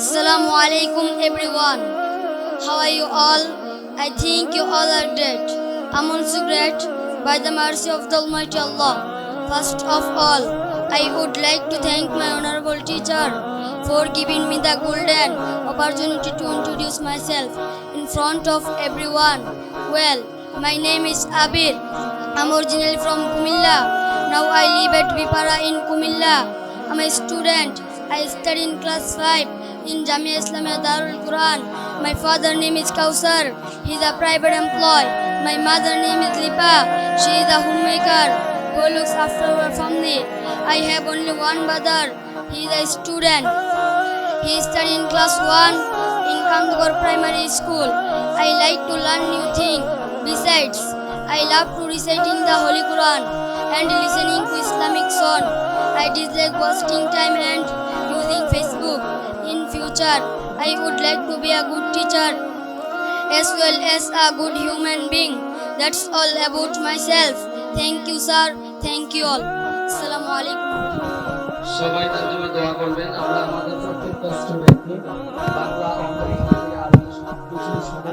Assalamu alaikum everyone. How are you all? I think you all are great. I'm also great by the mercy of the Almighty Allah. First of all, I would like to thank my honorable teacher for giving me the golden opportunity to introduce myself in front of everyone. Well, my name is Abir. I'm originally from Kumilla. Now I live at Vipara in Kumilla. I'm a student. I study in class 5 in Jamia Islamia Darul Quran. My father name is Kausar. He is a private employee. My mother name is Lipa. She is a homemaker who looks after our family. I have only one brother. He is a student. He studies in class 1 in Kandagor Primary School. I like to learn new things. Besides, I love to reciting the Holy Quran and listening to Islamic song. I dislike wasting time and using Facebook. In future, I would like to be a good teacher as well as a good human being. That's all about myself. Thank you, sir. Thank you all. Assalamu alaikum. সবাই তার জন্য দোয়া করবেন। আমরা আমাদের প্রত্যেকটা স্টুডেন্টকে বাংলা, অঙ্ক, ইংরেজি, আরবি সবকিছু শুধু